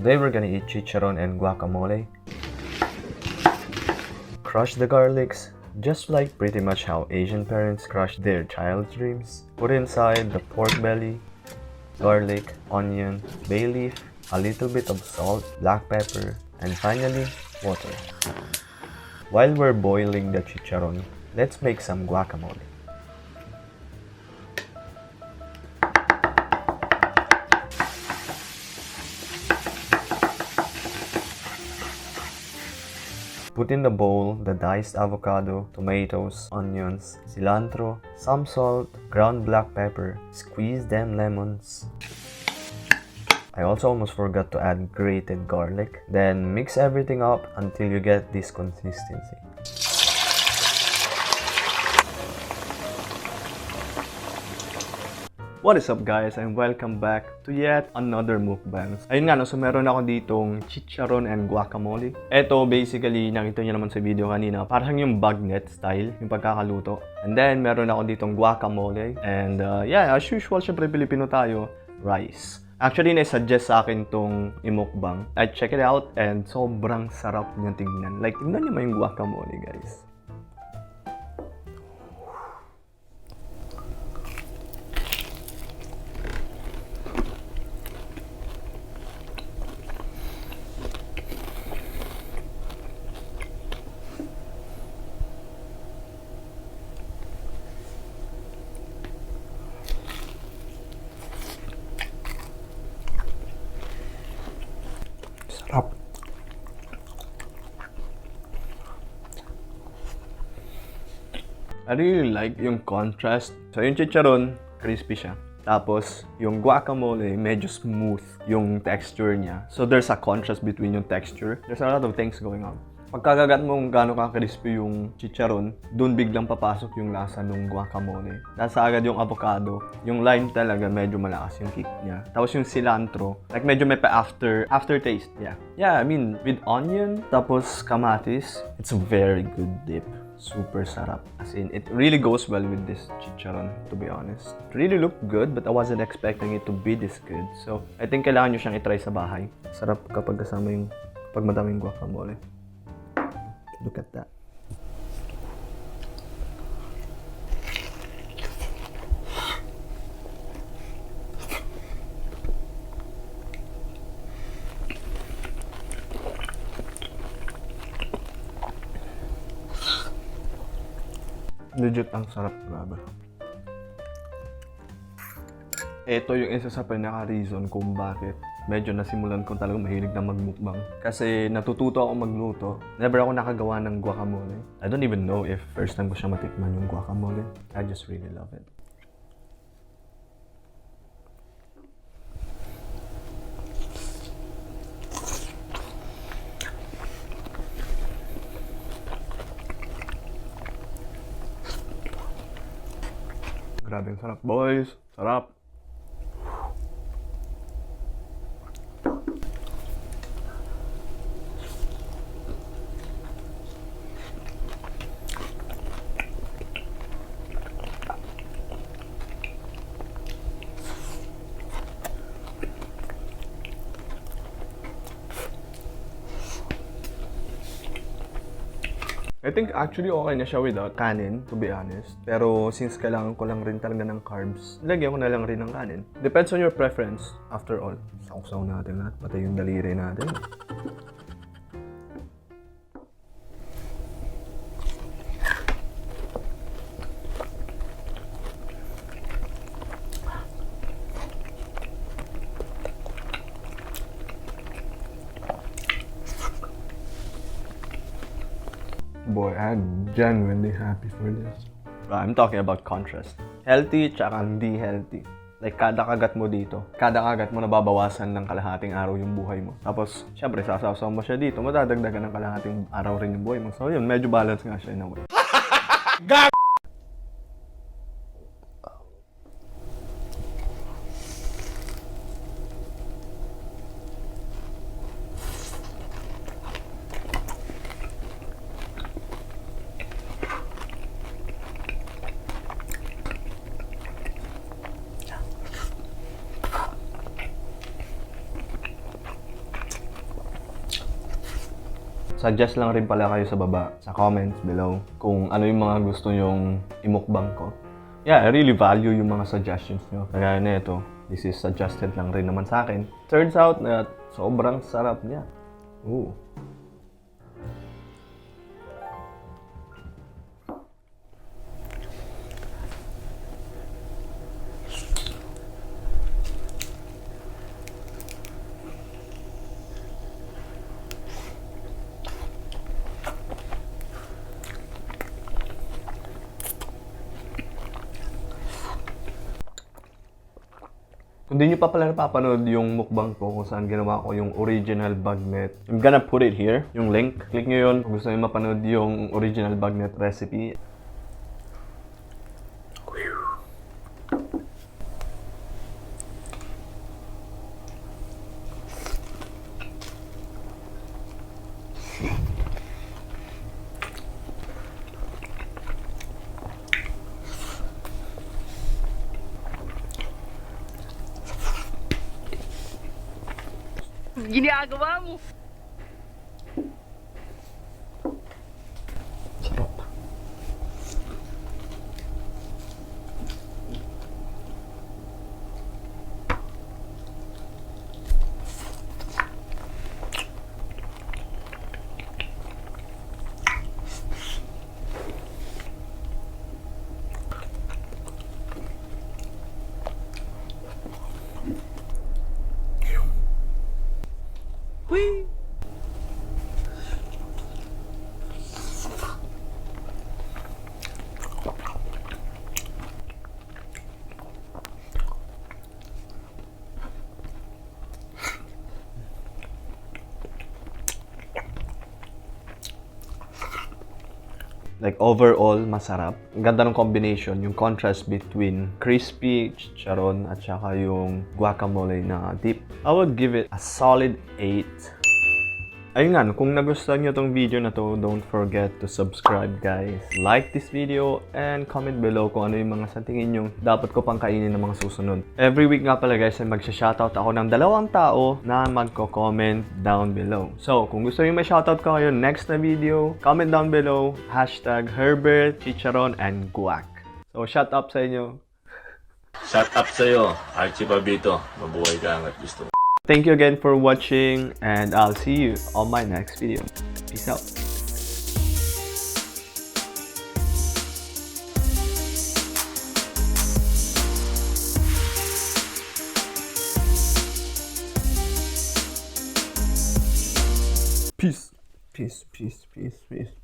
Today we're gonna eat chicharron and guacamole. Crush the garlics, just like pretty much how Asian parents crush their child's dreams. Put inside the pork belly, garlic, onion, bay leaf, a little bit of salt, black pepper, and finally, water. While we're boiling the chicharron, let's make some guacamole. Put in the bowl the diced avocado, tomatoes, onions, cilantro, some salt, ground black pepper, squeeze them lemons. I also almost forgot to add grated garlic. Then mix everything up until you get this consistency. What is up guys, and welcome back to yet another mukbangs. Ayun nga, no, so meron ako ditong chicharon and guacamole. Ito basically, nakita nyo naman sa video kanina, parang yung bagnet style, yung pagkakaluto. And then meron ako ditong guacamole. And yeah, as usual, syempre Pilipino tayo, rice. Actually, na-suggest sa akin tong imukbang. I check it out and sobrang sarap niya tingnan. Like, tingnan niyo mo yung guacamole guys. Sarap. I really like yung contrast. So yung chicharon, crispy siya. Tapos yung guacamole, medyo smooth yung texture niya. So there's a contrast between yung texture. There's a lot of things going on. Pagkakagat mo kung gaano ka-crispy yung chicharon, dun biglang papasok yung lasa ng guacamole. Nasa agad yung avocado. Yung lime talaga, medyo malakas yung kick niya. Tapos yung cilantro, like medyo may aftertaste. Yeah, I mean, with onion, tapos kamatis, it's a very good dip. Super sarap. As in, it really goes well with this chicharon, to be honest. It really looked good, but I wasn't expecting it to be this good. So, I think kailangan nyo siyang itry sa bahay. Sarap kapag kasama yung, kapag madaming guacamole. Look at that. Legit ang sarap, grabe. Ito yung isa sa pinaka-reason kung bakit medyo nasimulan ko talagang mahilig na magmukbang. Kasi natututo ako magluto. Never ako nakagawa ng guacamole. I don't even know if first time ko siya matikman yung guacamole. I just really love it. Grabe ang sarap, boys. Sarap. I think actually okay na siya without kanin, to be honest. Pero since kailangan ko lang rin talaga ng carbs, lagyan ko na lang rin ng kanin. Depends on your preference, after all. Sausaw natin lahat, pati yung daliri natin. Boy, I'm genuinely happy for this. I'm talking about contrast. Healthy tsaka hindi healthy. Like, kada kagat mo dito, kada kagat mo nababawasan ng kalahating araw yung buhay mo. Tapos, syempre, sasaw mo siya dito, madadagdagan ng kalahating araw rin yung buhay mo. So, yun, medyo balance nga siya in a way. Suggest lang rin pala kayo sa baba, sa comments below, kung ano yung mga gusto nyong imukbang ko. Yeah, I really value yung mga suggestions nyo. Kaya na ito, this is suggested lang rin naman sa akin. Turns out na sobrang sarap niya. Ooh. Kung di nyo pa pala napapanood yung mukbang ko kung saan ginawa ko yung original bagnet, I'm gonna put it here, yung link. Click nyo yun kung gusto nyo mapanood yung original bagnet recipe. Ginagawa mo. Sarap. Whee! Like overall, masarap. Ang ganda ng combination, yung contrast between crispy chicharon at saka yung guacamole na dip. I would give it a solid 8. Ayun nga, kung nagustuhan nyo tong video na to, don't forget to subscribe guys. Like this video and comment below kung ano yung mga sa tingin nyo dapat ko pang kainin ng mga susunod. Every week nga pala guys ay magsha-shoutout ako ng 2 tao na magko-comment down below. So, kung gusto nyo may shoutout ko kayo next na video, comment down below, #Herbert, Chicharon, and Guac. So, shout up sa inyo. Shout up sa'yo, Archie Babito. Mabuhay ka hanggat gusto mo. Thank you again for watching and I'll see you on my next video. Peace out. Peace. Peace, peace, peace, peace.